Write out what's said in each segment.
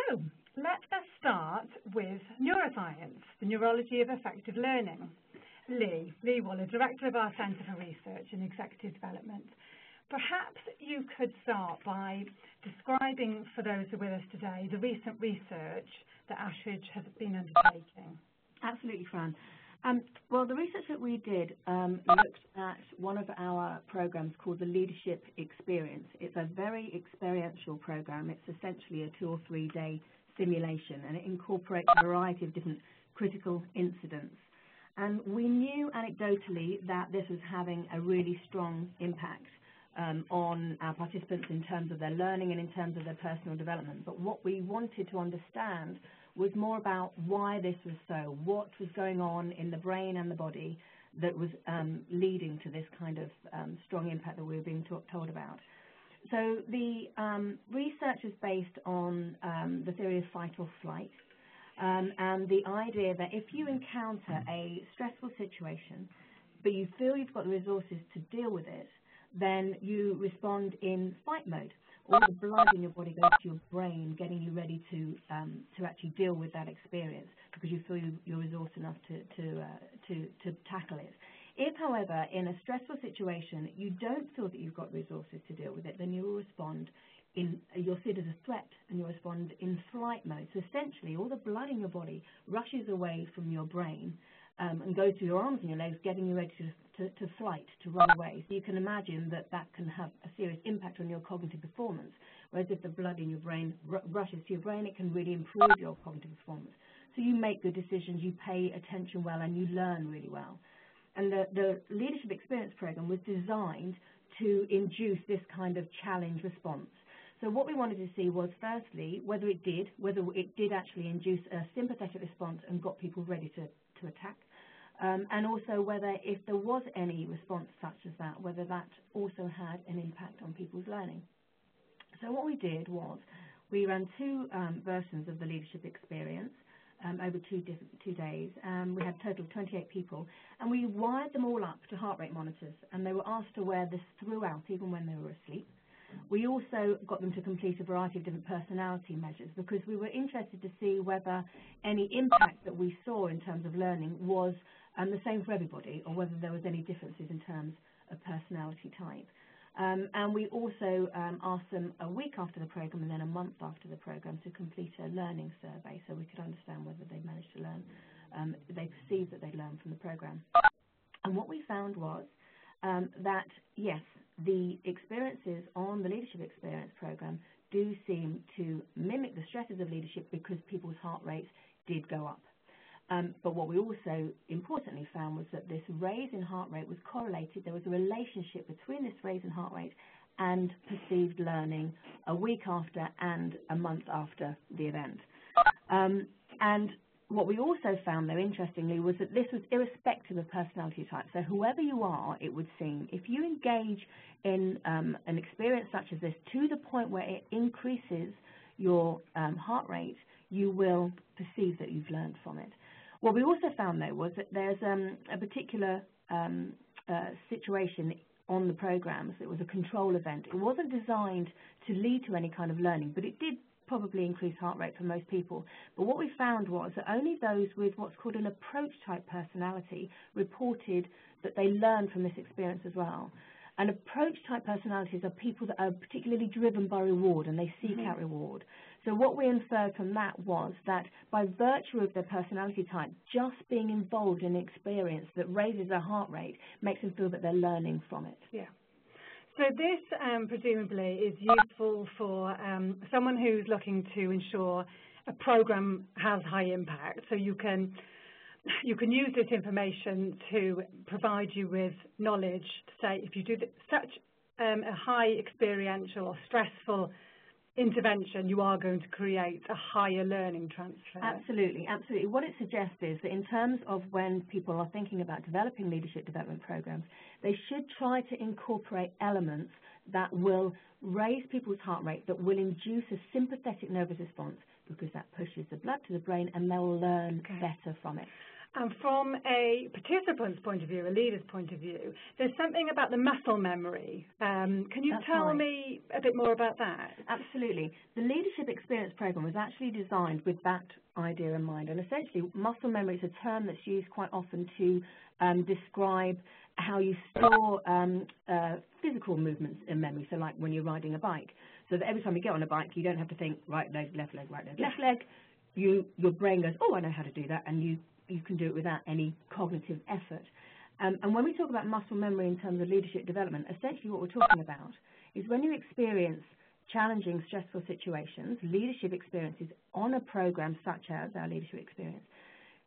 So let us start with neuroscience, the neurology of effective learning. Lee Waller, Director of our Centre for Research and Executive Development. Perhaps you could start by describing for those who are with us today the recent research that Ashridge has been undertaking. Absolutely, Fran. Well, the research that we did looked at one of our programs called the Leadership Experience. It's a very experiential program. It's essentially a 2 or 3 day simulation, and it incorporates a variety of different critical incidents. And we knew anecdotally that this was having a really strong impact on our participants in terms of their learning and in terms of their personal development. But what we wanted to understand was more about why this was so, what was going on in the brain and the body that was leading to this kind of strong impact that we were being told about. So the research is based on the theory of fight or flight, and the idea that if you encounter a stressful situation, but you feel you've got the resources to deal with it, then you respond in fight mode. All the blood in your body goes to your brain, getting you ready to actually deal with that experience because you feel you're resourced enough to tackle it. If, however, in a stressful situation, you don't feel that you've got resources to deal with it, then you will respond you'll see it as a threat and you'll respond in flight mode. So essentially, all the blood in your body rushes away from your brain and goes to your arms and your legs, getting you ready to flight, to run away. So you can imagine that that can have a serious impact on your cognitive performance, whereas if the blood in your brain rushes to your brain, it can really improve your cognitive performance. So you make good decisions, you pay attention well, and you learn really well. And the Leadership Experience Program was designed to induce this kind of challenge response. So what we wanted to see was, firstly, whether it did actually induce a sympathetic response and got people ready to attack, and also whether, if there was any response such as that, whether that also had an impact on people's learning. So what we did was we ran 2 versions of the Leadership Experience over 2 days. We had a total of 28 people, and we wired them all up to heart rate monitors, and they were asked to wear this throughout, even when they were asleep. We also got them to complete a variety of different personality measures because we were interested to see whether any impact that we saw in terms of learning was the same for everybody, or whether there was any differences in terms of personality type. And we also asked them a week after the program and then a month after the program to complete a learning survey so we could understand whether they managed to learn, they perceived that they'd learned from the program. And what we found was that, yes, the experiences on the Leadership Experience Program do seem to mimic the stresses of leadership because people's heart rates did go up. But what we also importantly found was that this raise in heart rate was correlated. There was a relationship between this raise in heart rate and perceived learning a week after and a month after the event. And what we also found, though, interestingly, was that this was irrespective of personality type. So whoever you are, it would seem, if you engage in an experience such as this to the point where it increases your heart rate, you will perceive that you've learned from it. What we also found, though, was that there's a particular situation on the programs. It was a control event. It wasn't designed to lead to any kind of learning, but it did probably increase heart rate for most people. But what we found was that only those with what's called an approach type personality reported that they learned from this experience as well. And approach type personalities are people that are particularly driven by reward, and they seek out reward. So what we inferred from that was that by virtue of their personality type, just being involved in an experience that raises their heart rate makes them feel that they're learning from it. Yeah. So this presumably is useful for someone who's looking to ensure a program has high impact. So you can use this information to provide you with knowledge to say if you do such a high experiential or stressful intervention, you are going to create a higher learning transfer. Absolutely, absolutely. What it suggests is that in terms of when people are thinking about developing leadership development programs, they should try to incorporate elements that will raise people's heart rate, that will induce a sympathetic nervous response, because that pushes the blood to the brain and they'll learn better from it. And from a participant's point of view, a leader's point of view, there's something about the muscle memory. Can you tell me a bit more about that? Absolutely. The Leadership Experience Program was actually designed with that idea in mind. And essentially, muscle memory is a term that's used quite often to describe how you store physical movements in memory. So like when you're riding a bike. So that every time you get on a bike, you don't have to think right leg, left leg, right leg, left leg. Your brain goes, oh, I know how to do that, and you can do it without any cognitive effort. And when we talk about muscle memory in terms of leadership development, essentially what we're talking about is when you experience challenging, stressful situations, leadership experiences on a program such as our leadership experience,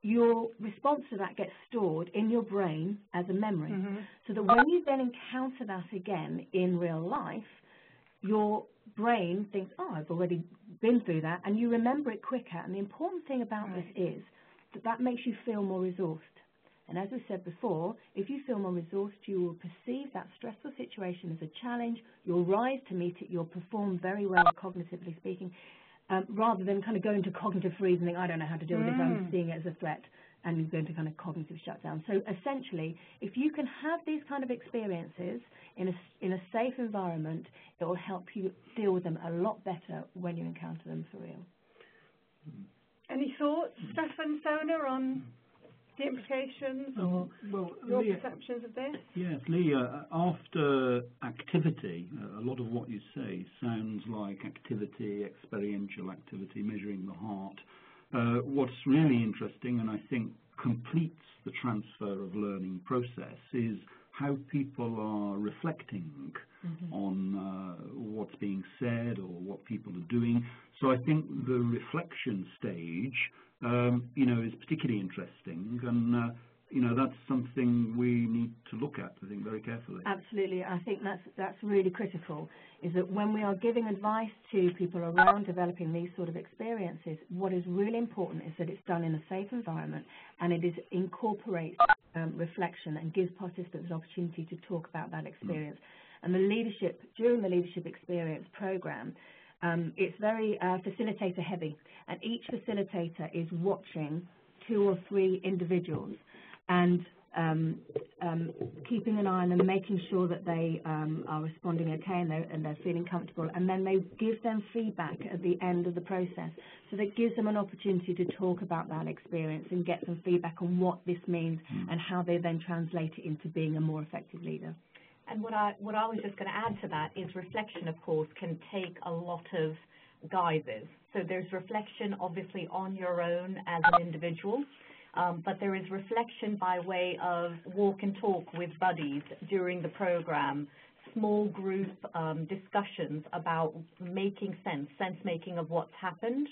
your response to that gets stored in your brain as a memory. So that when you then encounter that again in real life, your brain thinks, oh, I've already been through that, and you remember it quicker. And the important thing about this is that makes you feel more resourced. And as we said before, if you feel more resourced, you will perceive that stressful situation as a challenge, you'll rise to meet it, you'll perform very well cognitively speaking, rather than kind of go into cognitive freeze and think, I don't know how to deal with this, I'm seeing it as a threat, and you go into kind of cognitive shutdown. So essentially, if you can have these kind of experiences in a safe environment, it will help you deal with them a lot better when you encounter them for real. Any thoughts, Stefan, Sona, on the implications or your perceptions of this? Yes, Leah, after activity, a lot of what you say sounds like activity, experiential activity, measuring the heart. What's really interesting, and I think completes the transfer of learning process, is how people are reflecting on what's being said or what people are doing. So I think the reflection stage, is particularly interesting, and that's something we need to look at, I think, very carefully. Absolutely. I think that's really critical, is that when we are giving advice to people around developing these sort of experiences, what is really important is that it's done in a safe environment, and it incorporates reflection and gives participants an opportunity to talk about that experience. And during the Leadership Experience program, it's very facilitator heavy, and each facilitator is watching 2 or 3 individuals and keeping an eye on them, making sure that they are responding okay and they're feeling comfortable, and then they give them feedback at the end of the process. So that gives them an opportunity to talk about that experience and get some feedback on what this means and how they then translate it into being a more effective leader. And what I was just going to add to that is reflection, of course, can take a lot of guises. So there's reflection, obviously, on your own as an individual, but there is reflection by way of walk and talk with buddies during the program, small group discussions about making sense-making of what's happened,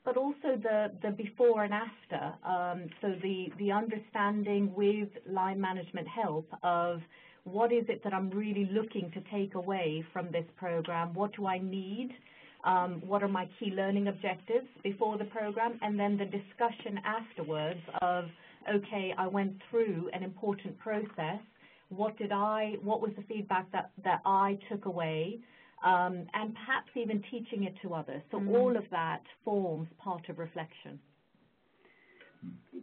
but also the before and after. So the understanding with line management help of what is it that I'm really looking to take away from this program? What do I need? What are my key learning objectives before the program? And then the discussion afterwards of, okay, I went through an important process. What was the feedback that I took away? And perhaps even teaching it to others. So all of that forms part of reflection.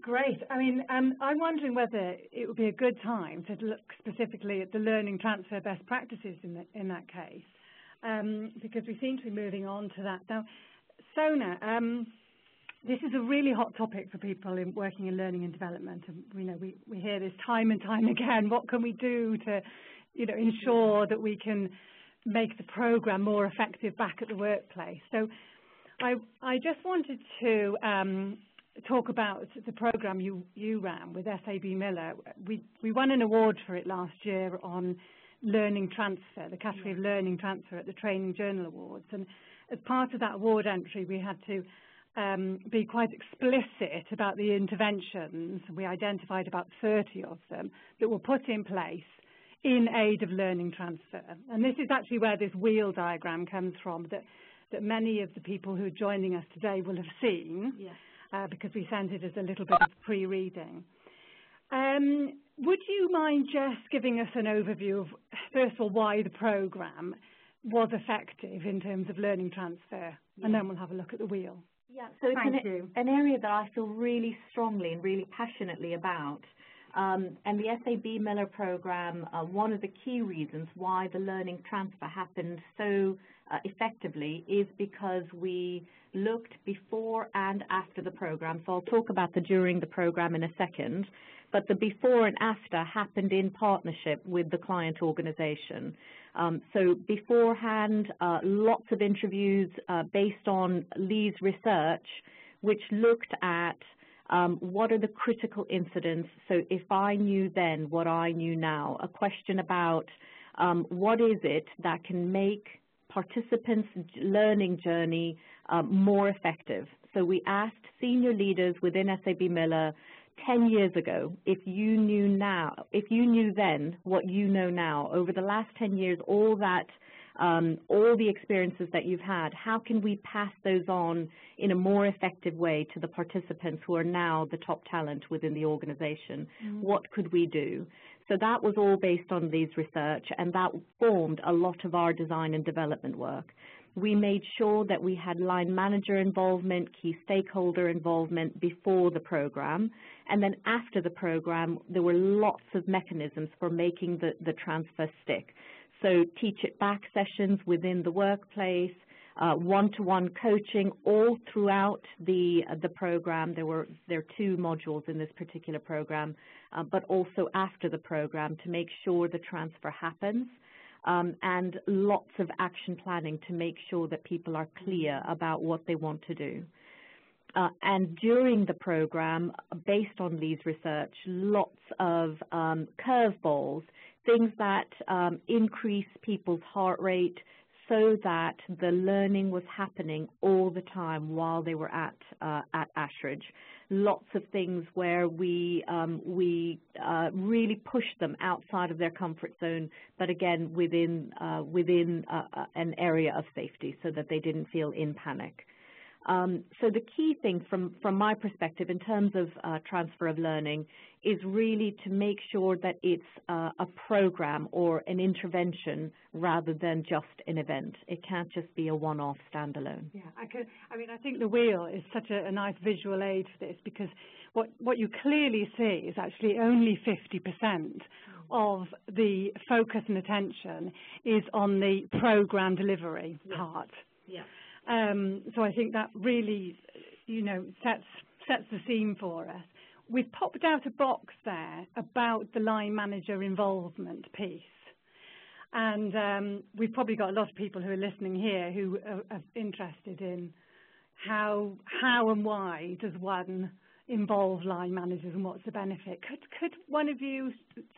Great. I mean, I'm wondering whether it would be a good time to look specifically at the learning transfer best practices in that case, because we seem to be moving on to that. Now, Sona, this is a really hot topic for people working in learning and development, and we hear this time and time again. What can we do to, ensure that we can make the program more effective back at the workplace? So, I just wanted to talk about the program you ran with SAB Miller. We won an award for it last year on learning transfer, the category of learning transfer at the Training Journal Awards. And as part of that award entry, we had to be quite explicit about the interventions. We identified about 30 of them that were put in place in aid of learning transfer. And this is actually where this wheel diagram comes from that many of the people who are joining us today will have seen. Yes. Because we sent it as a little bit of pre-reading. Would you mind just giving us an overview of, first of all, why the programme was effective in terms of learning transfer, and then we'll have a look at the wheel. Yeah, so it's an area that I feel really strongly and really passionately about. And the SAB Miller program, one of the key reasons why the learning transfer happened so effectively is because we looked before and after the program. So I'll talk about the during the program in a second, but the before and after happened in partnership with the client organization. So beforehand, lots of interviews based on Lee's research, which looked at what are the critical incidents. So if I knew then what I knew now, a question about what is it that can make participants' learning journey more effective. So we asked senior leaders within SAB Miller 10 years ago, if you knew then what you know now, over the last 10 years, all the experiences that you've had, how can we pass those on in a more effective way to the participants who are now the top talent within the organization? Mm-hmm. What could we do? So that was all based on Lee's research, and that formed a lot of our design and development work. We made sure that we had line manager involvement, key stakeholder involvement before the program, and then after the program, there were lots of mechanisms for making the transfer stick. So teach it back sessions within the workplace, one-to-one coaching all throughout the program. There are 2 modules in this particular program, but also after the program to make sure the transfer happens. And lots of action planning to make sure that people are clear about what they want to do. And during the program, based on Lee's research, lots of curveballs, things that increase people's heart rate so that the learning was happening all the time while they were at Ashridge. Lots of things where we really pushed them outside of their comfort zone, but again within an area of safety so that they didn't feel in panic. So the key thing from my perspective in terms of transfer of learning is really to make sure that it's a program or an intervention rather than just an event. It can't just be a one-off standalone. Yeah, I think the wheel is such a nice visual aid for this, because what you clearly see is actually only 50% of the focus and attention is on the program delivery part. Yeah. So I think that really, sets the scene for us. We've popped out a box there about the line manager involvement piece. And we've probably got a lot of people who are listening here who are interested in how and why does one involve line managers and what's the benefit. Could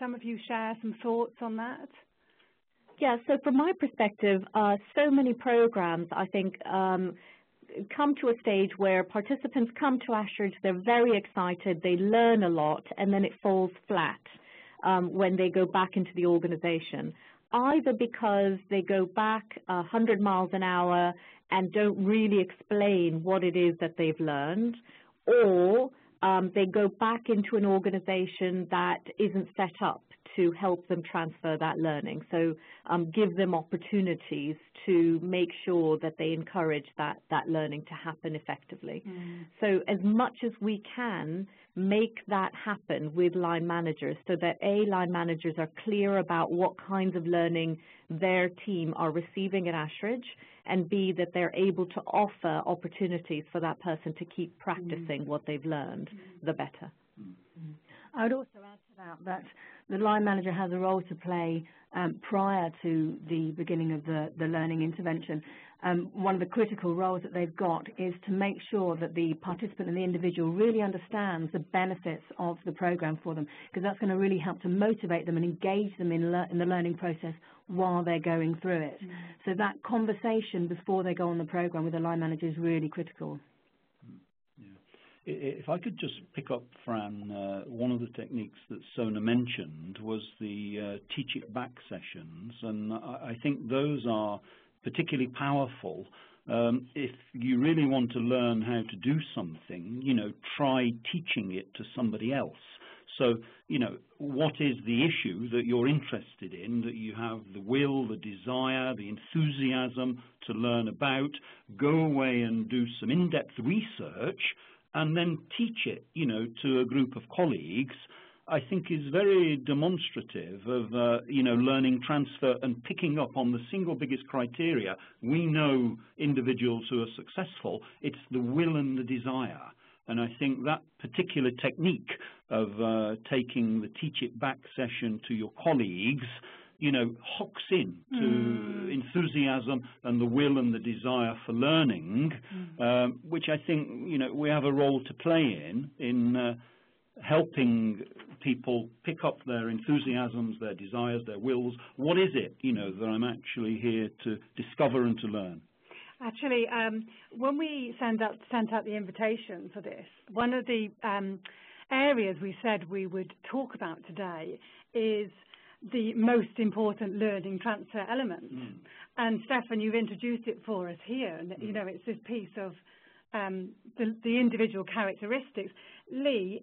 some of you share some thoughts on that? Yeah, so from my perspective, so many programs, I think, come to a stage where participants come to Ashridge, they're very excited, they learn a lot, and then it falls flat when they go back into the organization, either because they go back 100 miles an hour and don't really explain what it is that they've learned, or they go back into an organization that isn't set up to help them transfer that learning. So give them opportunities to make sure that they encourage that learning to happen effectively. So as much as we can, make that happen with line managers so that line managers are clear about what kinds of learning their team are receiving at Ashridge, and B, that they're able to offer opportunities for that person to keep practicing what they've learned, the better. I would also add to that the line manager has a role to play prior to the beginning of the learning intervention. One of the critical roles that they've got is to make sure that the participant and the individual really understands the benefits of the program for them, because that's going to really help to motivate them and engage them in the learning process while they're going through it. So that conversation before they go on the program with the line manager is really critical. If I could just pick up, Fran, one of the techniques that Sona mentioned was the teach it back sessions, and I think those are particularly powerful. If you really want to learn how to do something, try teaching it to somebody else. So, what is the issue that you're interested in, that you have the will, the desire, the enthusiasm to learn about? Go away and do some in-depth research and then teach it, to a group of colleagues, I think is very demonstrative of, learning transfer and picking up on the single biggest criteria. We know individuals who are successful, it's the will and the desire. And I think that particular technique of taking the Teach It Back session to your colleagues, hooks in to enthusiasm and the will and the desire for learning, which I think, we have a role to play in helping people pick up their enthusiasms, their desires, their wills. What is it, that I'm actually here to discover and to learn? Actually, when we sent out the invitation for this, one of the areas we said we would talk about today is the most important learning transfer element. And Stefan, you've introduced it for us here, and it's this piece of the individual characteristics. Lee,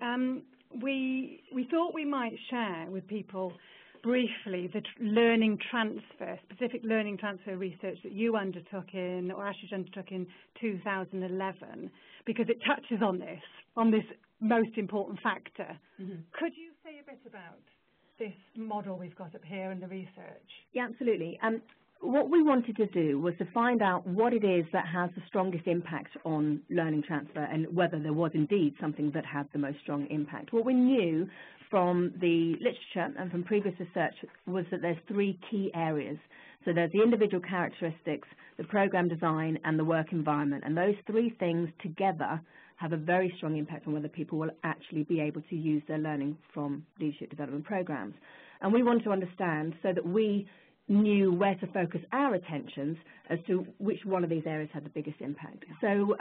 we thought we might share with people briefly the learning transfer, specific learning transfer research that you undertook in, or Ashridge undertook in 2011, because it touches on this most important factor. Could you say a bit about this model we've got up here and the research? Yeah, absolutely. What we wanted to do was to find out what it is that has the strongest impact on learning transfer and whether there was indeed something that had the most strong impact. What we knew from the literature and from previous research was that there's three key areas. So there's the individual characteristics, the program design, and the work environment. And those three things together have a very strong impact on whether people will actually be able to use their learning from leadership development programs. And we want to understand so that we knew where to focus our attentions as to which one of these areas had the biggest impact. So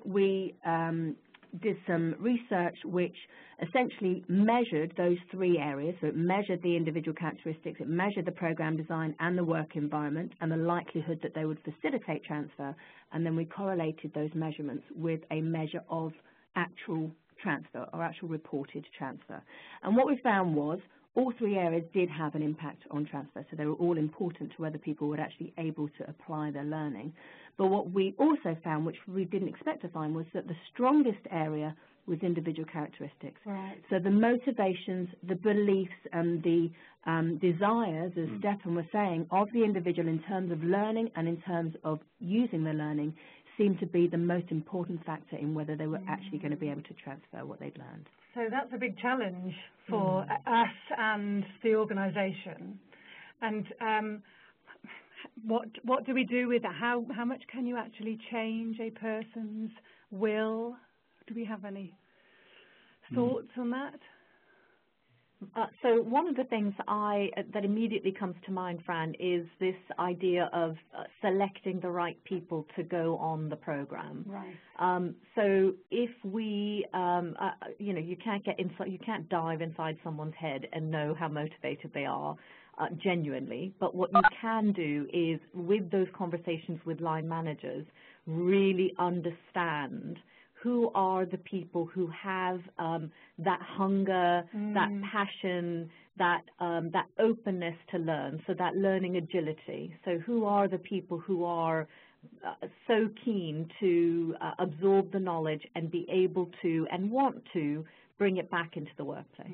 we did some research which essentially measured those three areas. So it measured the individual characteristics, it measured the program design and the work environment and the likelihood that they would facilitate transfer, and then we correlated those measurements with a measure of actual transfer or actual reported transfer. And what we found was all three areas did have an impact on transfer, so they were all important to whether people were actually able to apply their learning. But what we also found, which we didn't expect to find, was that the strongest area was individual characteristics. Right. So the motivations, the beliefs, and the desires, as Stefan was saying, of the individual in terms of learning and in terms of using the learning seemed to be the most important factor in whether they were actually going to be able to transfer what they'd learned. So that's a big challenge for us and the organisation. And what do we do with that? How much can you actually change a person's will? Do we have any thoughts on that? So one of the things that immediately comes to mind, Fran, is this idea of selecting the right people to go on the program. Right. So if we, you can't get inside, you can't dive inside someone's head and know how motivated they are genuinely. But what you can do is, with those conversations with line managers, really understand who are the people who have that hunger, that passion, that openness to learn, so that learning agility. So who are the people who are so keen to absorb the knowledge and be able to and want to bring it back into the workplace?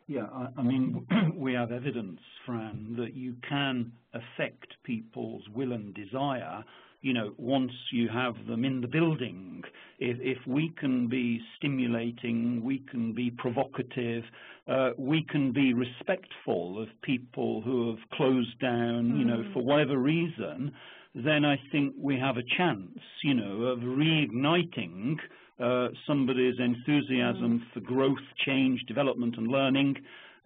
Yeah, I mean, we have evidence, Fran, that you can affect people's will and desire, once you have them in the building. If we can be stimulating, we can be provocative, we can be respectful of people who have closed down, for whatever reason, then I think we have a chance, of reigniting somebody's enthusiasm for growth, change, development and learning.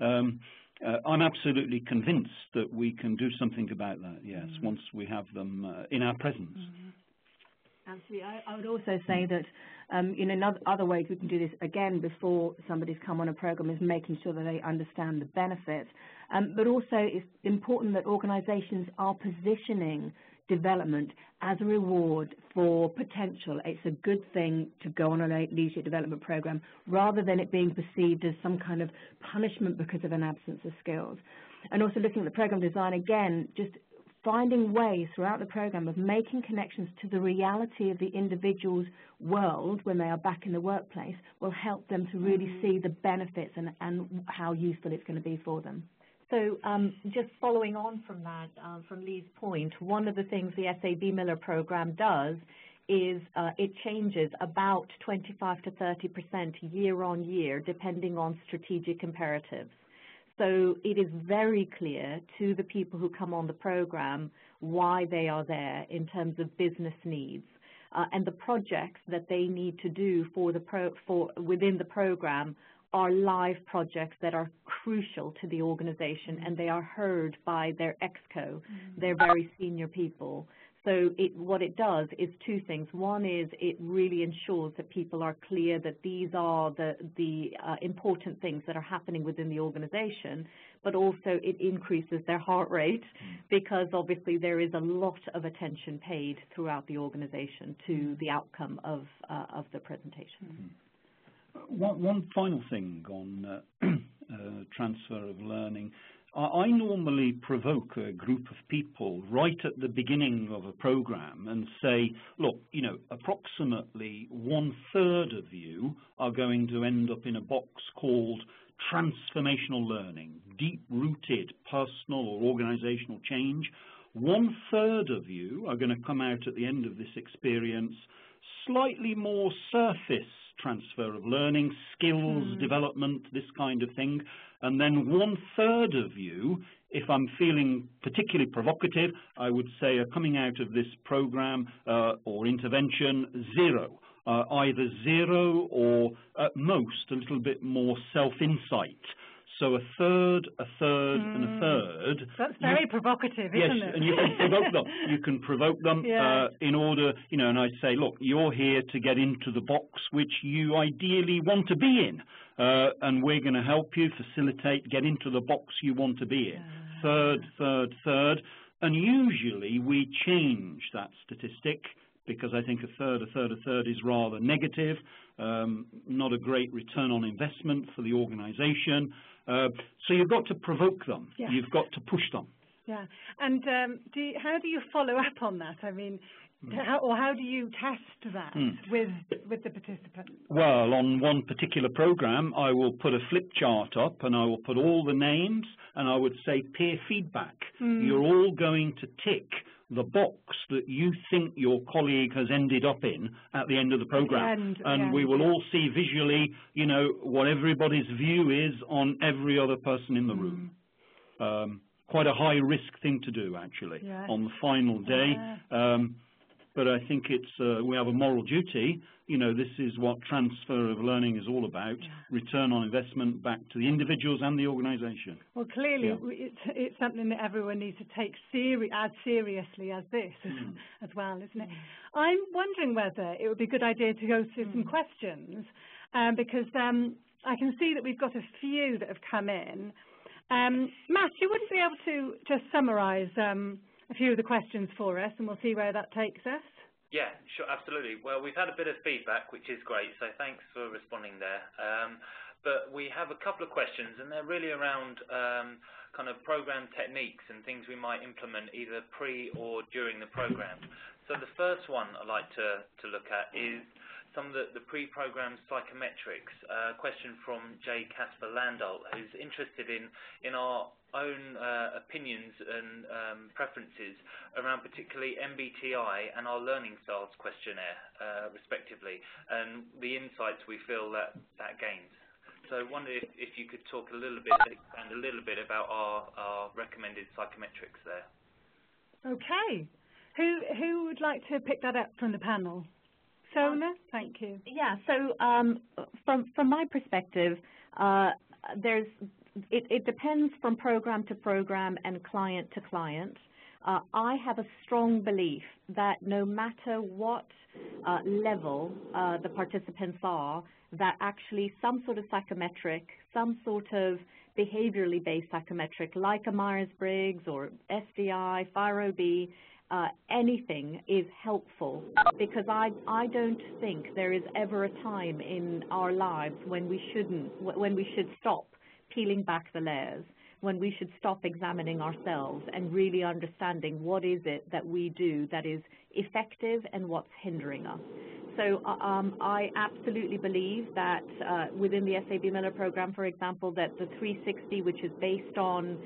I'm absolutely convinced that we can do something about that, yes, once we have them in our presence. Absolutely. I would also say that, other ways we can do this, again, before somebody's come on a program, is making sure that they understand the benefits. But also it's important that organisations are positioning development as a reward for potential. It's a good thing to go on a leadership development program rather than it being perceived as some kind of punishment because of an absence of skills. And also looking at the program design, again, just finding ways throughout the program of making connections to the reality of the individual's world when they are back in the workplace will help them to really see the benefits and how useful it's going to be for them. So just following on from that, from Lee's point, one of the things the SAB Miller program does is it changes about 25 to 30% year on year, depending on strategic imperatives. So it is very clear to the people who come on the program why they are there in terms of business needs. And the projects that they need to do within the program are live projects that are crucial to the organization, and they are heard by their exco, their very senior people. So what it does is two things. One is it really ensures that people are clear that these are the important things that are happening within the organization, but also it increases their heart rate because obviously there is a lot of attention paid throughout the organization to the outcome of the presentation. One final thing on transfer of learning. I normally provoke a group of people right at the beginning of a program and say, look, approximately 1/3 of you are going to end up in a box called transformational learning, deep-rooted personal or organizational change. 1/3 of you are going to come out at the end of this experience slightly more surface transfer of learning, skills development, this kind of thing. And then 1/3 of you, if I'm feeling particularly provocative, I would say are coming out of this program or intervention zero, either zero or at most a little bit more self-insight. So 1/3, 1/3, and 1/3. That's very provocative, isn't it? Yes, and you can provoke them. You can provoke them in order, and I say, look, you're here to get into the box which you ideally want to be in, and we're going to help you facilitate, get into the box you want to be in. 1/3, 1/3, 1/3, and usually we change that statistic because I think 1/3, 1/3, 1/3 is rather negative, not a great return on investment for the organization. So you've got to provoke them. Yeah. You've got to push them. Yeah. And how do you follow up on that? I mean, how do you test that with the participants? Well, on one particular program, I will put a flip chart up and I will put all the names and I would say peer feedback. You're all going to tick the box that you think your colleague has ended up in at the end of the program. And we will all see visually, what everybody's view is on every other person in the room. Quite a high-risk thing to do, actually, on the final day. But I think we have a moral duty. This is what transfer of learning is all about, return on investment back to the individuals and the organisation. Well, clearly, it's something that everyone needs to take as seriously as this as well, isn't it? I'm wondering whether it would be a good idea to go through some questions, because I can see that we've got a few that have come in. Matt, you wouldn't be able to just summarise a few of the questions for us, and we'll see where that takes us? Yeah, sure, absolutely. Well, we've had a bit of feedback, which is great, so thanks for responding there. But we have a couple of questions, and they're really around kind of program techniques and things we might implement either pre or during the program. So the first one I'd like to look at is some of the pre-programmed psychometrics. A question from J. Casper Landau, who's interested in our own opinions and preferences around particularly MBTI and our learning styles questionnaire, respectively, and the insights we feel that gains. So I wonder if you could talk expand a little bit about our recommended psychometrics there. Okay. Who would like to pick that up from the panel? Sona, thank you. Yeah, so from my perspective, it depends from program to program and client to client. I have a strong belief that no matter what level the participants are, that actually some sort of psychometric, some sort of behaviorally based psychometric like a Myers-Briggs or SDI, FIRO-B, anything is helpful, because I don't think there is ever a time in our lives when we should stop peeling back the layers, when we should stop examining ourselves and really understanding what is it that we do that is effective and what's hindering us. So I absolutely believe that within the SAB Miller program, for example, that the 360, which is based on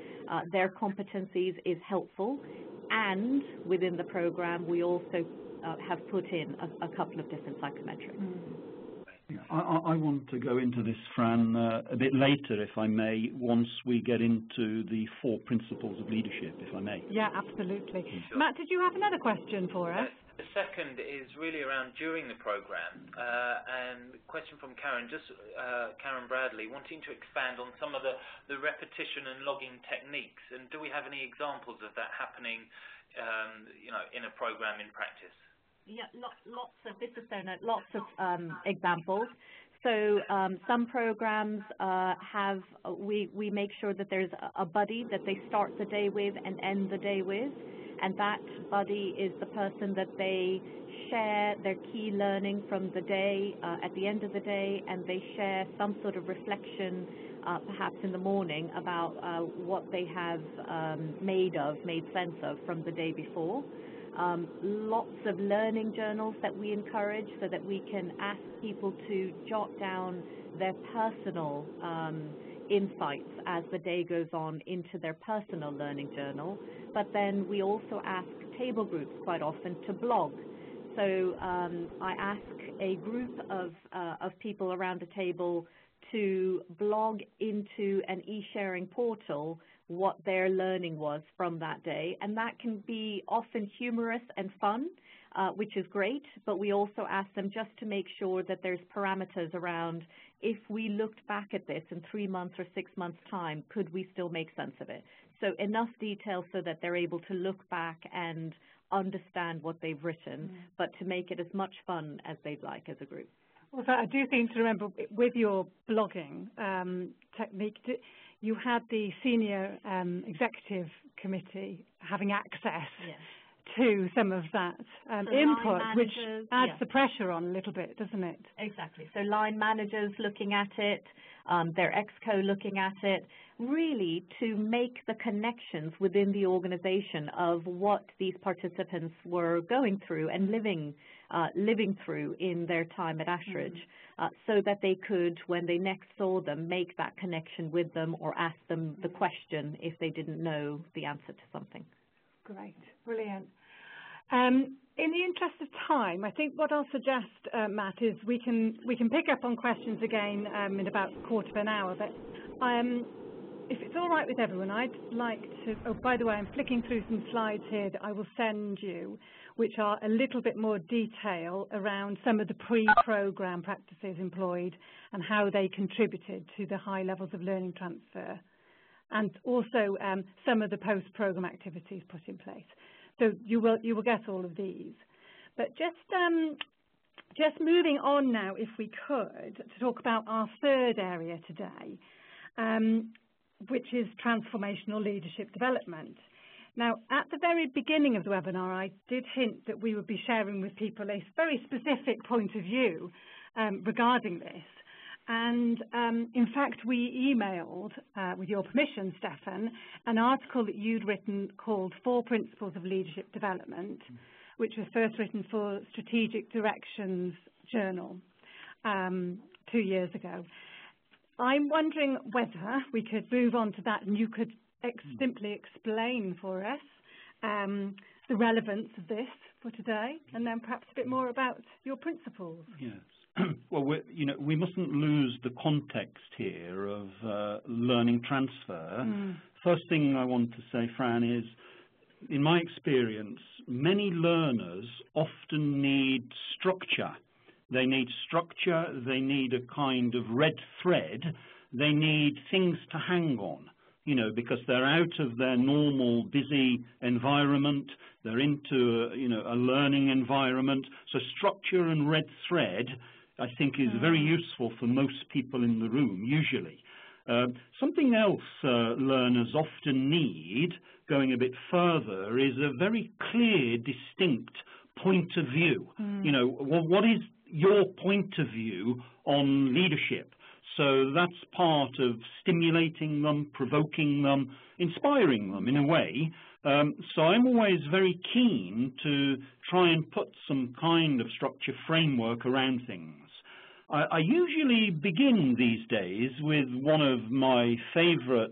their competencies, is helpful. And within the program, we also have put in a couple of different psychometrics. Yeah, I want to go into this, Fran, a bit later, if I may, once we get into the 4 principles of leadership, if I may. Yeah, absolutely. Sure. Matt, did you have another question for us? The second is really around during the program, and a question from Karen, Karen Bradley, wanting to expand on some of the repetition and logging techniques, and do we have any examples of that happening, in a program in practice? Yeah, lots of examples. So some programs we make sure that there's a buddy that they start the day with and end the day with, and that buddy is the person that they share their key learning from the day at the end of the day, and they share some sort of reflection perhaps in the morning about what they have made sense of from the day before. Lots of learning journals that we encourage so that we can ask people to jot down their personal insights as the day goes on into their personal learning journal. But then we also ask table groups quite often to blog. So I ask a group of people around a table to blog into an e-sharing portal what their learning was from that day. And that can be often humorous and fun, which is great, but we also ask them just to make sure that there's parameters around, if we looked back at this in 3 months or 6 months' time, could we still make sense of it? So enough detail so that they're able to look back and understand what they've written, but to make it as much fun as they'd like as a group. Well, I do seem to remember with your blogging technique, you had the senior executive committee having access to some of that input, which adds the pressure on a little bit, doesn't it? Exactly. So line managers looking at it, their exco looking at it, really to make the connections within the organization of what these participants were going through and living through in their time at Ashridge, so that they could, when they next saw them, make that connection with them or ask them the question if they didn't know the answer to something. Great, brilliant. In the interest of time, I think what I'll suggest, Matt, is we can pick up on questions again in about a quarter of an hour. But if it's all right with everyone, I'd like to. Oh, by the way, I'm flicking through some slides here that I will send you, which are a little bit more detail around some of the pre-program practices employed and how they contributed to the high levels of learning transfer, and also some of the post-program activities put in place. So you will get all of these. But just moving on now, if we could, to talk about our third area today, which is transformational leadership development. Now, at the very beginning of the webinar, I did hint that we would be sharing with people a very specific point of view regarding this. And in fact, we emailed, with your permission, Stefan, an article that you'd written called 4 Principles of Leadership Development, which was first written for Strategic Directions Journal 2 years ago. I'm wondering whether we could move on to that and you could simply explain for us the relevance of this for today, and then perhaps a bit more about your principles. Yes. Well, we mustn't lose the context here of learning transfer. First thing I want to say, Fran, is in my experience, many learners often need structure. They need structure, they need a kind of red thread, they need things to hang on, because they're out of their normal busy environment, they're into a learning environment. So structure and red thread, I think, is very useful for most people in the room, usually. Something else learners often need, going a bit further, is a very clear, distinct point of view. You know, what is your point of view on leadership? So that's part of stimulating them, provoking them, inspiring them in a way. So I'm always very keen to try and put some kind of structure framework around things. I usually begin these days with one of my favourite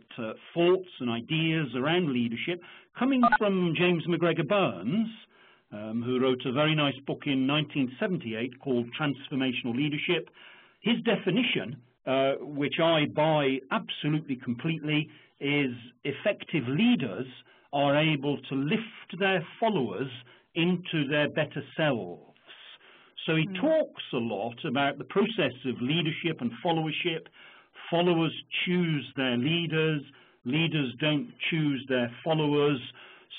thoughts and ideas around leadership, coming from James McGregor Burns, who wrote a very nice book in 1978 called Transformational Leadership. His definition, which I buy absolutely completely, is effective leaders are able to lift their followers into their better selves. So he talks a lot about the process of leadership and followership. Followers choose their leaders. Leaders don't choose their followers.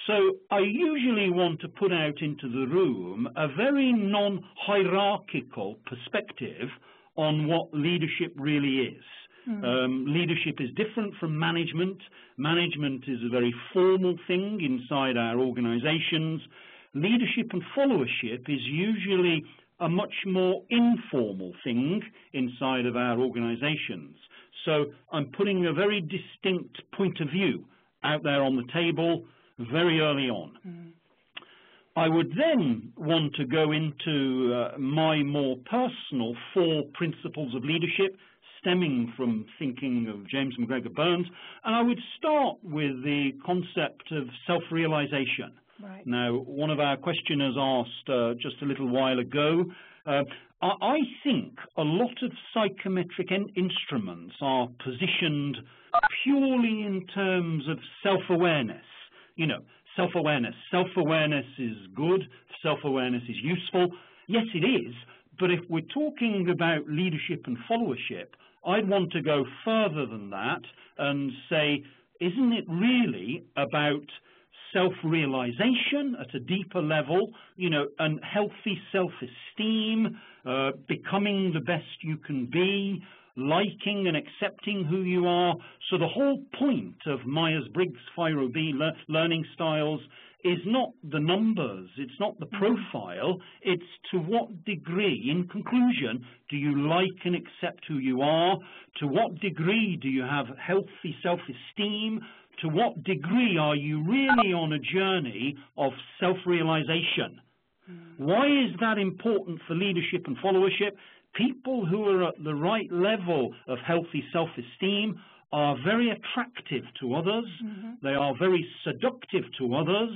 So I usually want to put out into the room a very non-hierarchical perspective on what leadership really is. Leadership is different from management. Management is a very formal thing inside our organisations. Leadership and followership is usually a much more informal thing inside of our organisations. So I'm putting a very distinct point of view out there on the table very early on. I would then want to go into my more personal 4 principles of leadership, stemming from thinking of James McGregor Burns, and I would start with the concept of self-realisation. Right. Now, one of our questioners asked just a little while ago, I think a lot of psychometric instruments are positioned purely in terms of self-awareness. You know, self-awareness. Self-awareness is good, self-awareness is useful. Yes, it is, but if we're talking about leadership and followership, I'd want to go further than that and say, isn't it really about self-realization at a deeper level, you know, and healthy self-esteem, becoming the best you can be, liking and accepting who you are? So the whole point of Myers-Briggs 5B learning styles is not the numbers, it's not the profile, it's to what degree, in conclusion, do you like and accept who you are? To what degree do you have healthy self-esteem? To what degree are you really on a journey of self-realization? Why is that important for leadership and followership? People who are at the right level of healthy self-esteem are very attractive to others. They are very seductive to others.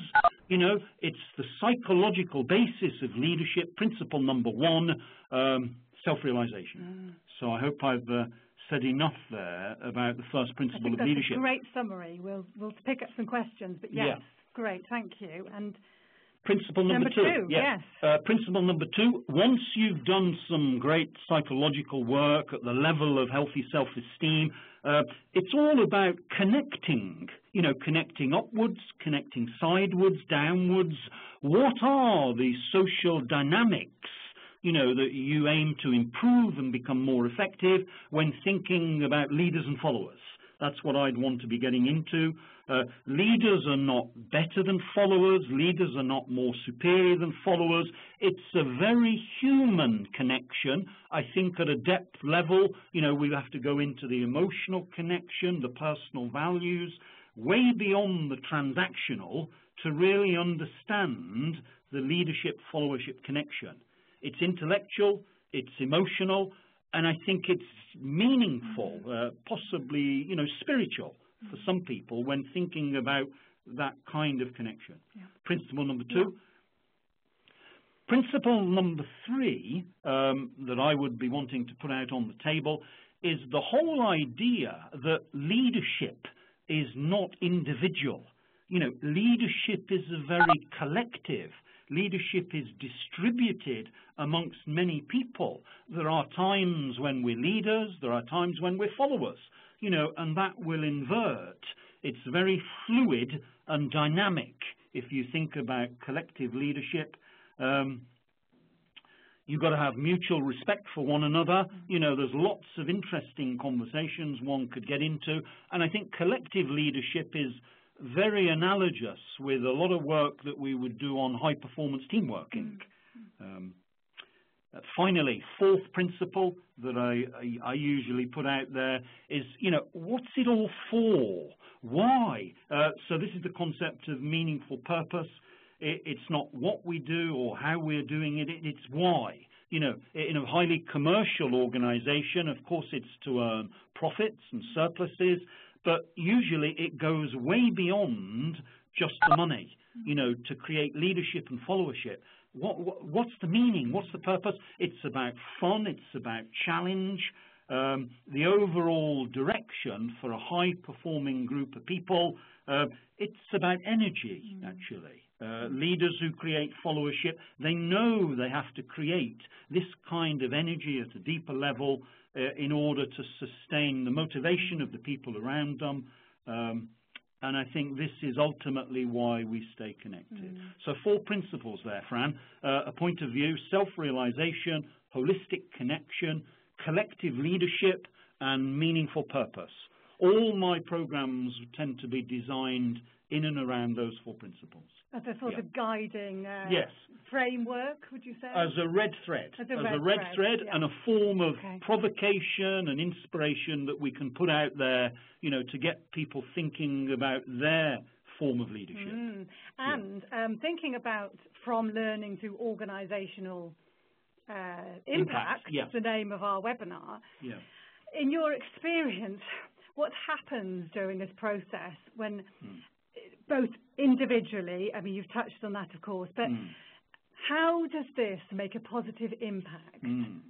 You know, it's the psychological basis of leadership. Principle number 1, self-realization. So I hope I've said enough there about the first principle of leadership. That's a great summary. We'll pick up some questions, but yes, great, thank you. And principle number 2. Yes. Principle number 2, once you've done some great psychological work at the level of healthy self-esteem, it's all about connecting, you know, connecting upwards, connecting sidewards, downwards. What are the social dynamics, you know, that you aim to improve and become more effective when thinking about leaders and followers? That's what I'd want to be getting into. Leaders are not better than followers. Leaders are not more superior than followers. It's a very human connection. I think at a depth level, you know, we have to go into the emotional connection, the personal values, way beyond the transactional to really understand the leadership-followership connection. It's intellectual, it's emotional, and I think it's meaningful, possibly, you know, spiritual for some people when thinking about that kind of connection. Principle number 2. Principle number 3 that I would be wanting to put out on the table is the whole idea that leadership is not individual. You know, leadership is a very collective. Leadership is distributed amongst many people. There are times when we're leaders, there are times when we're followers, you know, and that will invert. It's very fluid and dynamic if you think about collective leadership. You've got to have mutual respect for one another. You know, there's lots of interesting conversations one could get into. And I think collective leadership is very analogous with a lot of work that we would do on high-performance team working. Finally, fourth principle that I usually put out there is, you know, what's it all for? Why? So this is the concept of meaningful purpose. It's not what we do or how we're doing it, it's why. You know, in a highly commercial organization, of course, it's to earn profits and surpluses, but usually it goes way beyond just the money, you know, to create leadership and followership. What's the meaning? What's the purpose? It's about fun. It's about challenge. The overall direction for a high-performing group of people, it's about energy, actually. Leaders who create followership, they know they have to create this kind of energy at a deeper level in order to sustain the motivation of the people around them. And I think this is ultimately why we stay connected. So 4 principles there, Fran. A point of view, self-realization, holistic connection, collective leadership, and meaningful purpose. All my programs tend to be designed in and around those 4 principles. As a sort of guiding framework, would you say? As a red thread. As a red thread and a form of provocation and inspiration that we can put out there, you know, to get people thinking about their form of leadership. And thinking about from learning to organisational impact, the name of our webinar. In your experience, what happens during this process when both individually, I mean, you've touched on that, of course, but how does this make a positive impact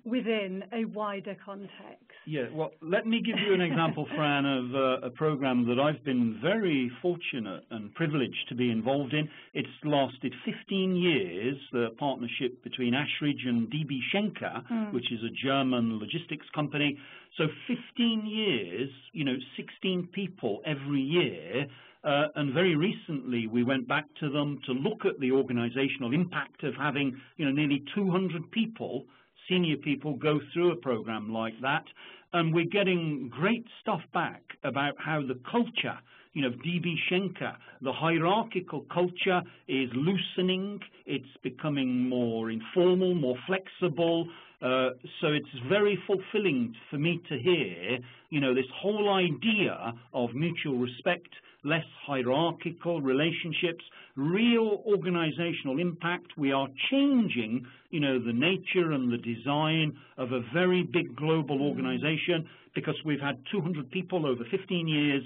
within a wider context? Yeah, well, let me give you an example, Fran, of a program that I've been very fortunate and privileged to be involved in. It's lasted 15 years, the partnership between Ashridge and DB Schenker, which is a German logistics company. So 15 years, you know, 16 people every year. And very recently, we went back to them to look at the organisational impact of having, you know, nearly 200 people, senior people, go through a program like that. And we're getting great stuff back about how the culture, you know, DB Schenker, the hierarchical culture is loosening. It's becoming more informal, more flexible. So it's very fulfilling for me to hear, you know, this whole idea of mutual respect, less hierarchical relationships, real organizational impact. We are changing, you know, the nature and the design of a very big global organization because we've had 200 people over 15 years,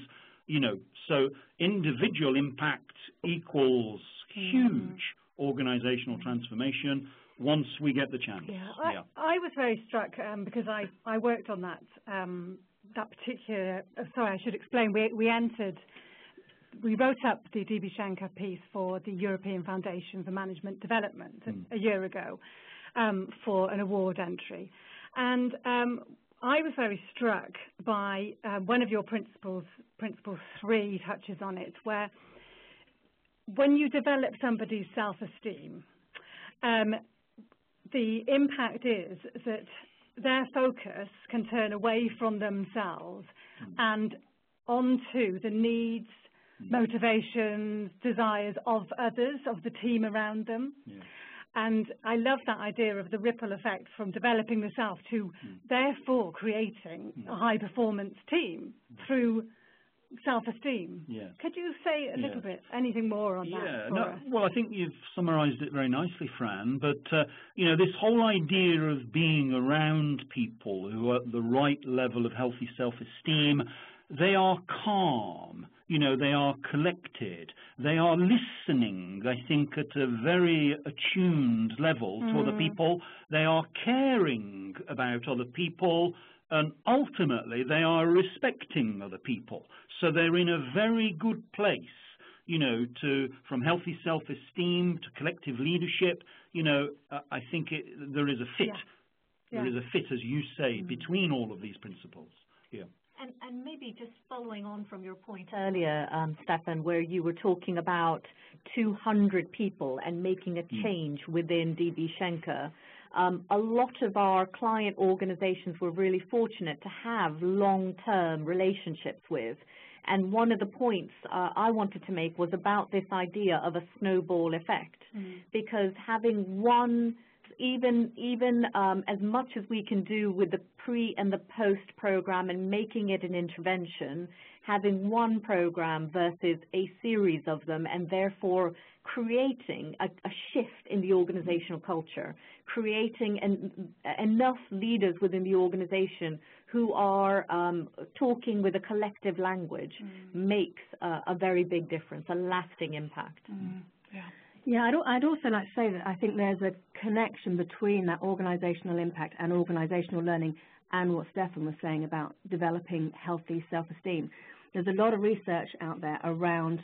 you know, so individual impact equals huge organizational transformation once we get the chance. I was very struck because I worked on that particular, sorry, I should explain, we wrote up the DB Schenker piece for the European Foundation for Management Development a year ago for an award entry. And I was very struck by one of your principles, Principle 3 touches on it, where when you develop somebody's self-esteem, the impact is that their focus can turn away from themselves and onto the needs, motivations, desires of others, of the team around them. And I love that idea of the ripple effect from developing the self to therefore creating a high-performance team through self-esteem. Could you say a little bit, anything more on that for us? Well, I think you've summarised it very nicely, Fran, but, you know, this whole idea of being around people who are at the right level of healthy self-esteem, they are calm, you know, they are collected, they are listening, I think, at a very attuned level to other people, they are caring about other people, and ultimately they are respecting other people. So they're in a very good place, you know, from healthy self-esteem to collective leadership. You know, I think there is a fit. There is a fit, as you say, between all of these principles. And maybe just following on from your point earlier, Stefan, where you were talking about 200 people and making a change within DB Schenker. a lot of our client organizations were really fortunate to have long-term relationships with. And one of the points I wanted to make was about this idea of a snowball effect, because having one, even as much as we can do with the pre and the post program and making it an intervention, having one program versus a series of them, and therefore creating a shift in the organizational culture, creating enough leaders within the organization who are talking with a collective language makes a very big difference, a lasting impact. Yeah, I'd also like to say that I think there's a connection between that organizational impact and organizational learning and what Stefan was saying about developing healthy self-esteem. There's a lot of research out there around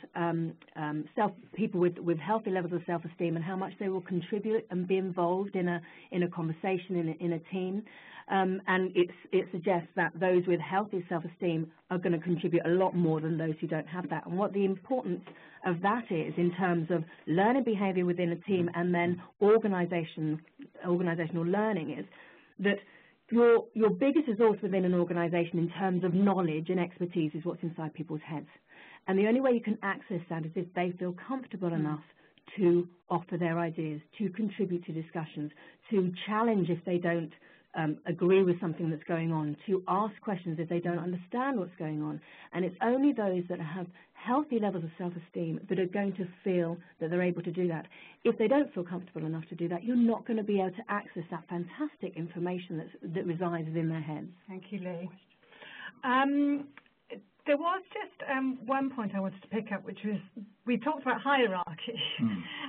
people with healthy levels of self-esteem and how much they will contribute and be involved in a conversation, in a team. And it suggests that those with healthy self-esteem are going to contribute a lot more than those who don't have that. And what the importance of that is in terms of learning behavior within a team and then organizational learning is that your biggest resource within an organization in terms of knowledge and expertise is what's inside people's heads. And the only way you can access that is if they feel comfortable enough to offer their ideas, to contribute to discussions, to challenge if they don't agree with something that's going on, to ask questions if they don't understand what's going on. And it's only those that have healthy levels of self-esteem that are going to feel that they're able to do that. If they don't feel comfortable enough to do that, you're not going to be able to access that fantastic information that resides within their heads. Thank you, Lee. There was just one point I wanted to pick up, which was we talked about hierarchy.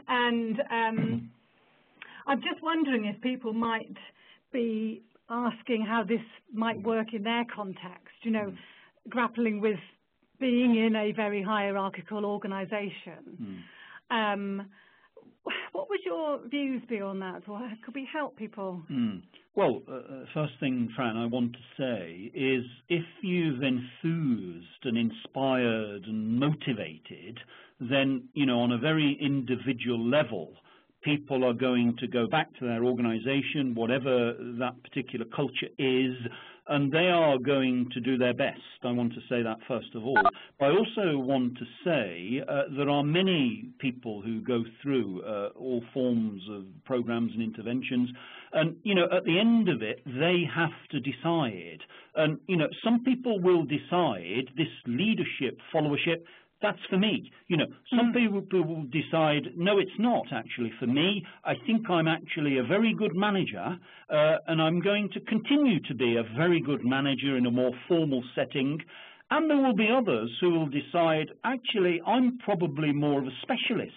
And I'm just wondering if people might be asking how this might work in their context, you know, grappling with being in a very hierarchical organization. What would your views be on that? Or could we help people? Well, first thing, Fran, I want to say is if you've enthused and inspired and motivated, then, you know, on a very individual level, people are going to go back to their organization, whatever that particular culture is, and they are going to do their best. I want to say that first of all. But I also want to say there are many people who go through all forms of programs and interventions, and, you know, at the end of it, they have to decide. And, you know, some people will decide this leadership, followership, that's for me. You know, some people will decide, no, it's not actually for me. I think I'm actually a very good manager, and I'm going to continue to be a very good manager in a more formal setting. And there will be others who will decide, actually, I'm probably more of a specialist.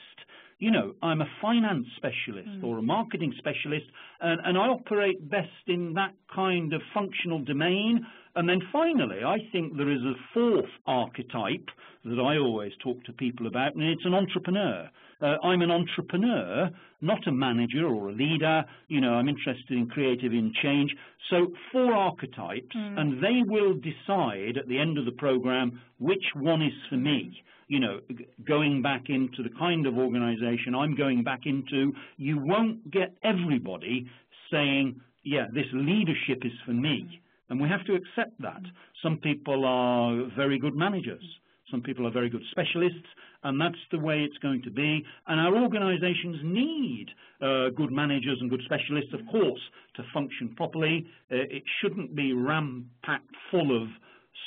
You know, I'm a finance specialist or a marketing specialist, and I operate best in that kind of functional domain. And then finally, I think there is a fourth archetype that I always talk to people about, and it's an entrepreneur. I'm an entrepreneur, not a manager or a leader. You know, I'm interested in creative in change. So 4 archetypes, and they will decide at the end of the program which one is for me. You know, going back into the kind of organization I'm going back into, you won't get everybody saying, yeah, this leadership is for me. And we have to accept that. Some people are very good managers. Some people are very good specialists, and that's the way it's going to be. And our organizations need good managers and good specialists, of course, to function properly. It shouldn't be ram-packed full of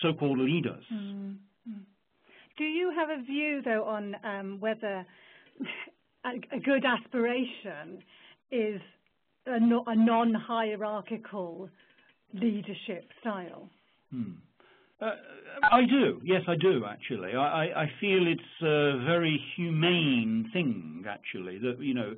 so-called leaders. Do you have a view, though, on whether a good aspiration is a non-hierarchical leadership style? I do. Yes, I do, actually. I feel it's a very humane thing, actually, that, you know,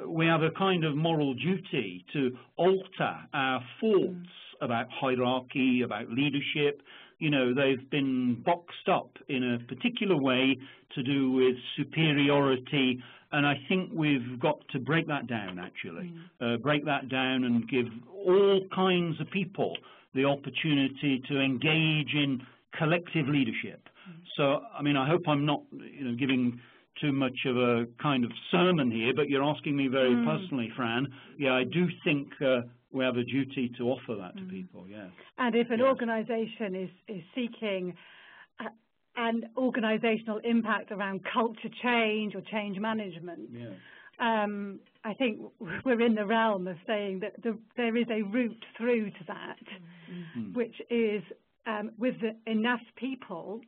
we have a kind of moral duty to alter our thoughts about hierarchy, about leadership. You know, they've been boxed up in a particular way to do with superiority, and I think we've got to break that down, actually. Break that down and give all kinds of people the opportunity to engage in collective leadership. So, I mean, I hope I'm not, you know, giving too much of a kind of sermon here, but you're asking me very personally, Fran. Yeah, I do think we have a duty to offer that to people, yes. And if an organisation is seeking an organisational impact around culture change or change management, I think we're in the realm of saying that there is a route through to that, which is with enough people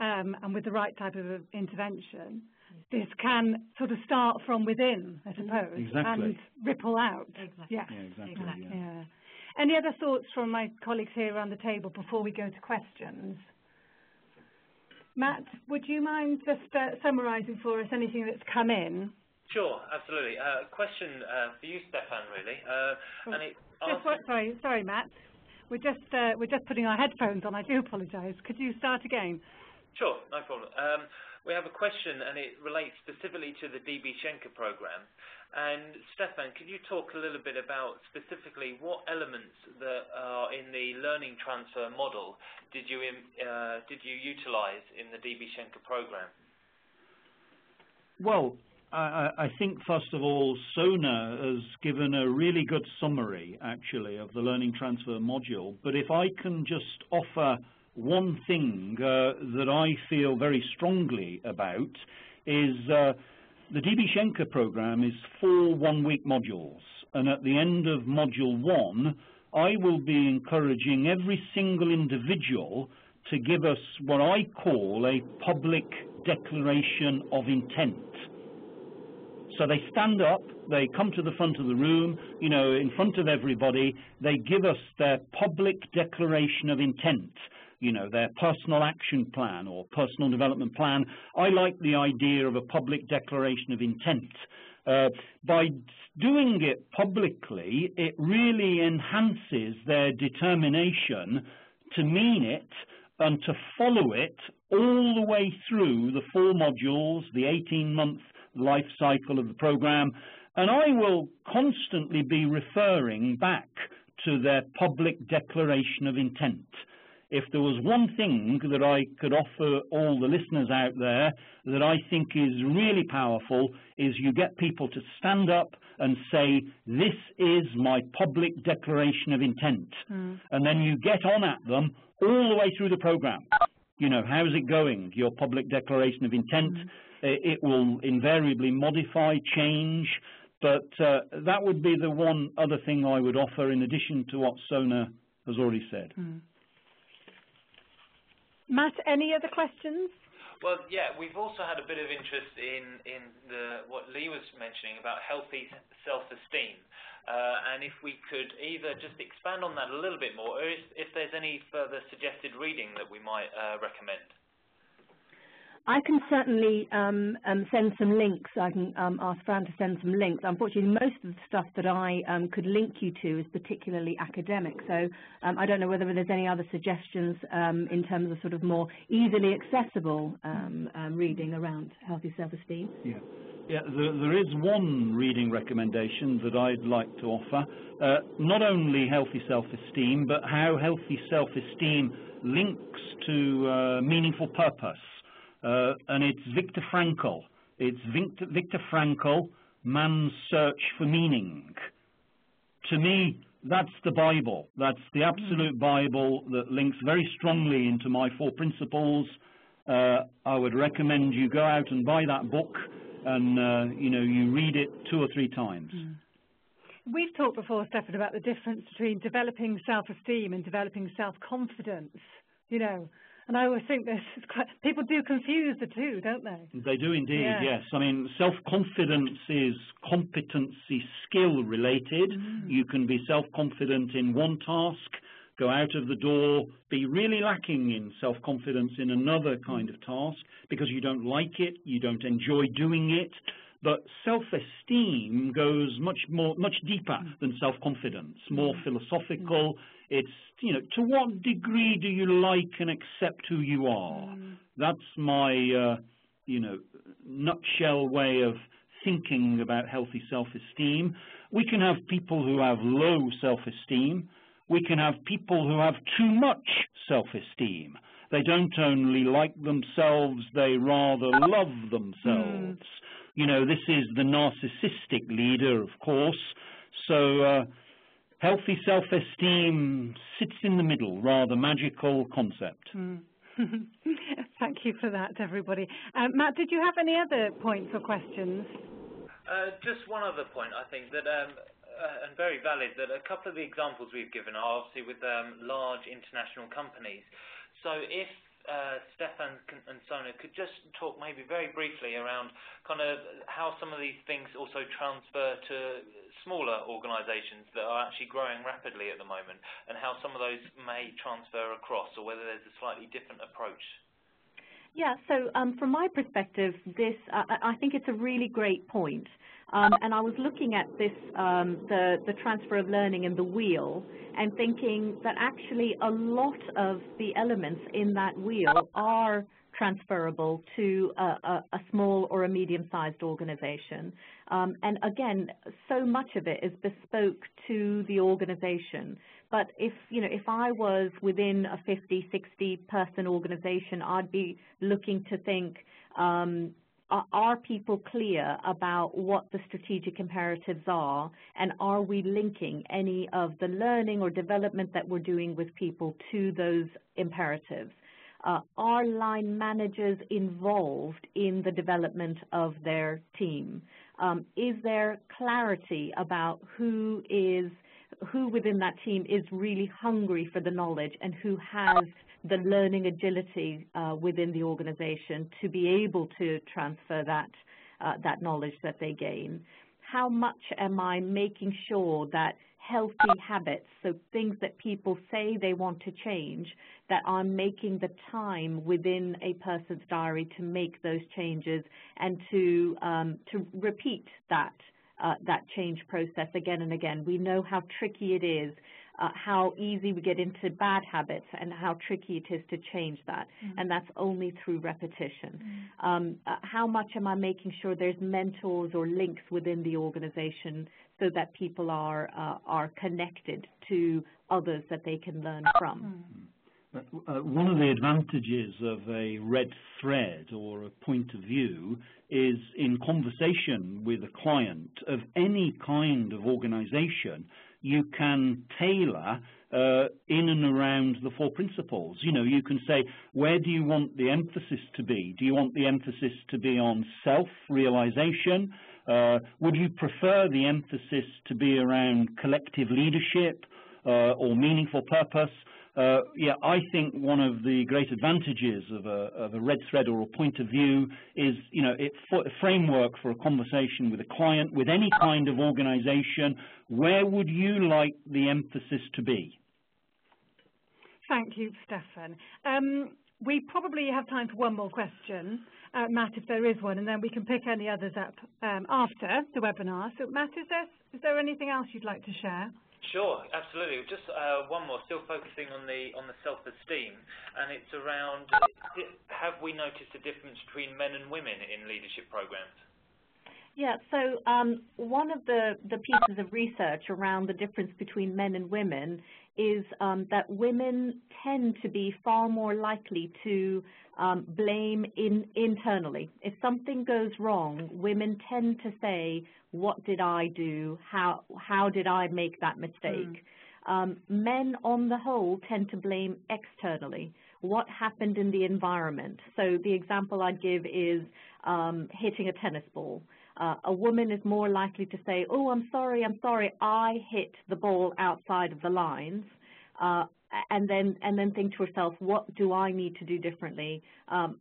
and with the right type of intervention, this can sort of start from within, I suppose, and ripple out. Exactly. Yeah. Exactly. Yeah. Any other thoughts from my colleagues here around the table before we go to questions? Matt, would you mind just summarising for us anything that's come in? Sure, absolutely. Question for you, Stefan, really. And it sorry, Matt. We're just putting our headphones on. I do apologise. Could you start again? Sure, no problem. We have a question, and it relates specifically to the DB Schenker program. And Stefan, could you talk a little bit about specifically what elements that are in the learning transfer model did you utilise in the DB Schenker program? Well, I think, first of all, Sona has given a really good summary, actually, of the learning transfer module. But if I can just offer one thing that I feel very strongly about is the DB Schenker program is 4 one-week modules. And at the end of module 1, I will be encouraging every single individual to give us what I call a public declaration of intent. So they stand up, they come to the front of the room, you know, in front of everybody, they give us their public declaration of intent, you know, their personal action plan or personal development plan. I like the idea of a public declaration of intent. By doing it publicly, it really enhances their determination to mean it and to follow it all the way through the 4 modules, the 18-month life cycle of the program, and I will constantly be referring back to their public declaration of intent. If there was one thing that I could offer all the listeners out there that I think is really powerful, is you get people to stand up and say, this is my public declaration of intent. And then you get on at them all the way through the program. You know, how's it going, your public declaration of intent? It will invariably modify, change, but that would be the one other thing I would offer in addition to what Sona has already said. Matt, any other questions? Well, yeah, we've also had a bit of interest in what Lee was mentioning about healthy self-esteem. And if we could either just expand on that a little bit more, or if there's any further suggested reading that we might recommend. I can certainly send some links. I can ask Fran to send some links. Unfortunately, most of the stuff that I could link you to is particularly academic. So I don't know whether there's any other suggestions in terms of sort of more easily accessible reading around healthy self-esteem. Yeah, there is one reading recommendation that I'd like to offer. Not only healthy self-esteem, but how healthy self-esteem links to meaningful purpose. And it's Viktor Frankl. It's Viktor Frankl, Man's Search for Meaning. To me, that's the Bible. That's the absolute Bible that links very strongly into my 4 principles. I would recommend you go out and buy that book and, you know, you read it 2 or 3 times. We've talked before, Stefan, about the difference between developing self-esteem and developing self-confidence, you know. And I always think people do confuse the two, don't they? They do indeed, yes. I mean, self-confidence is competency skill related. You can be self-confident in one task, go out of the door, be really lacking in self-confidence in another kind of task because you don't like it, you don't enjoy doing it. But self-esteem goes much deeper than self-confidence, more philosophical. It's, you know, to what degree do you like and accept who you are? That's my, you know, nutshell way of thinking about healthy self-esteem. We can have people who have low self-esteem. we can have people who have too much self-esteem. They don't only like themselves, they rather love themselves. You know, this is the narcissistic leader, of course. So healthy self-esteem sits in the middle, rather magical concept. Thank you for that, everybody. Matt, did you have any other points or questions? Just one other point, I think, that and very valid, that a couple of the examples we've given are obviously with large international companies. So if Stefan and Sona could just talk maybe very briefly around kind of how some of these things also transfer to smaller organisations that are actually growing rapidly at the moment, and how some of those may transfer across, or whether there's a slightly different approach. Yeah, so from my perspective, I think it's a really great point. And I was looking at this, the transfer of learning and the wheel, and thinking that actually a lot of the elements in that wheel are transferable to a small or a medium-sized organization. And again, so much of it is bespoke to the organization. But if I was within a 50, 60-person organization, I'd be looking to think, are people clear about what the strategic imperatives are, and are we linking any of the learning or development that we're doing with people to those imperatives? Are line managers involved in the development of their team? Is there clarity about who within that team is really hungry for the knowledge, and who has the learning agility within the organization to be able to transfer that knowledge that they gain? How much am I making sure that healthy habits, so things that people say they want to change, that I'm making the time within a person's diary to make those changes, and to repeat that change process again and again? We know how tricky it is, how easy we get into bad habits, and how tricky it is to change that, and that's only through repetition. How much am I making sure there's mentors or links within the organization so that people are connected to others that they can learn from? One of the advantages of a red thread or a point of view is, in conversation with a client of any kind of organization, you can tailor in and around the four principles. You know, you can say, where do you want the emphasis to be? Do you want the emphasis to be on self-realization? Would you prefer the emphasis to be around collective leadership or meaningful purpose? Yeah, I think one of the great advantages of a red thread or a point of view is, you know, a framework for a conversation with a client, with any kind of organization. Where would you like the emphasis to be? Thank you, Stefan. We probably have time for one more question, Matt, if there is one, and then we can pick any others up after the webinar. So, Matt, is there anything else you'd like to share? Sure, absolutely. Just one more, still focusing on the self-esteem, and it's around, have we noticed a difference between men and women in leadership programs? Yeah, so one of the pieces of research around the difference between men and women is that women tend to be far more likely to blame internally. If something goes wrong, women tend to say, what did I do? How did I make that mistake? Men, on the whole, tend to blame externally. What happened in the environment? So the example I'd give is hitting a tennis ball. A woman is more likely to say, oh, I'm sorry, I hit the ball outside of the lines, and then think to herself, what do I need to do differently?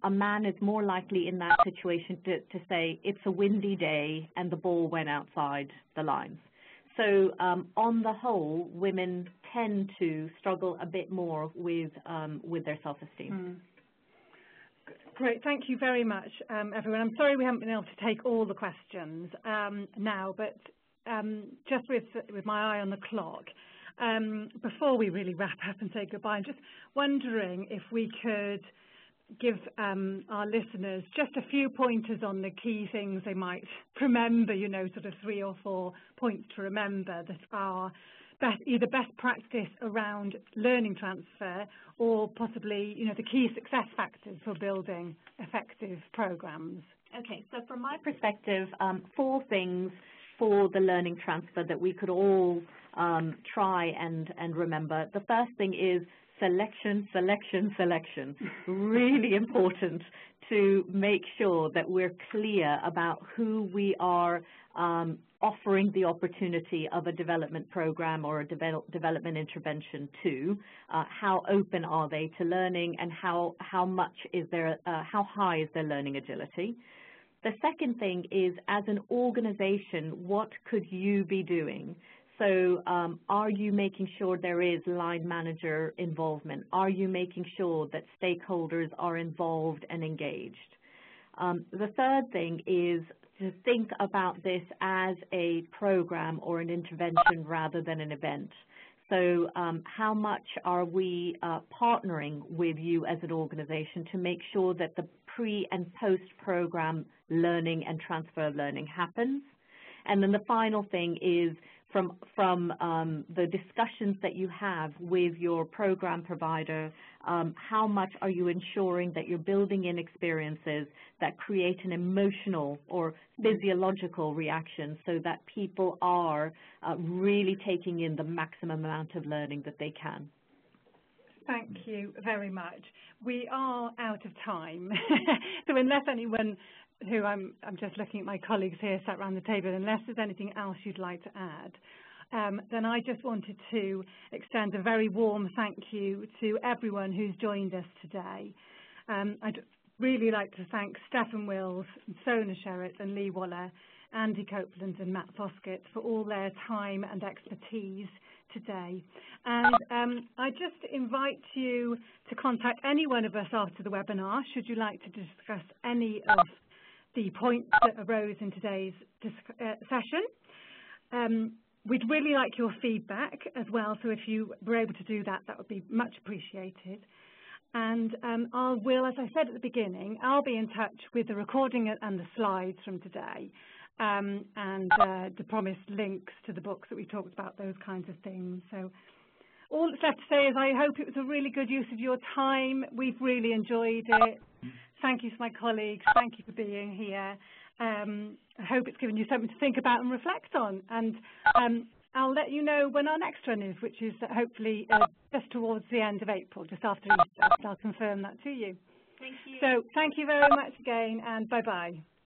A man is more likely in that situation to say, it's a windy day and the ball went outside the lines. So on the whole, women tend to struggle a bit more with their self-esteem. Great, thank you very much, everyone. I'm sorry we haven't been able to take all the questions now, but just with my eye on the clock, before we really wrap up and say goodbye, I'm just wondering if we could give our listeners just a few pointers on the key things they might remember, you know, sort of 3 or 4 points to remember that are either best practice around learning transfer or possibly, the key success factors for building effective programs. Okay, so from my perspective, 4 things for the learning transfer that we could all try and remember. The first thing is selection, selection, selection. Really important to make sure that we're clear about who we are offering the opportunity of a development program or a development intervention to. How open are they to learning, and how high is their learning agility? The second thing is, as an organization, what could you be doing? So are you making sure there is line manager involvement? Are you making sure that stakeholders are involved and engaged? The third thing is to think about this as a program or an intervention rather than an event. So how much are we partnering with you as an organization to make sure that the pre- and post-program learning and transfer of learning happens? And then the final thing is, from the discussions that you have with your program provider, how much are you ensuring that you're building in experiences that create an emotional or physiological reaction so that people are really taking in the maximum amount of learning that they can? Thank you very much. We are out of time. So unless anyone who I'm just looking at my colleagues here sat around the table, unless there's anything else you'd like to add, then I just wanted to extend a very warm thank you to everyone who's joined us today. I'd really like to thank Stefan Wills, Sona Sherritt and Lee Waller, Andy Copeland and Matt Foskett for all their time and expertise today. And I just invite you to contact any one of us after the webinar should you like to discuss any of the points that arose in today's session. We'd really like your feedback as well, so if you were able to do that, that would be much appreciated. And I will, as I said at the beginning, I'll be in touch with the recording and the slides from today, and the promised links to the books that we talked about, those kinds of things. So all that's left to say is I hope it was a really good use of your time. We've really enjoyed it. Thank you to my colleagues. Thank you for being here. I hope it's given you something to think about and reflect on. And I'll let you know when our next one is, which is hopefully just towards the end of April, just after Easter. I'll confirm that to you. Thank you. So thank you very much again, and bye-bye.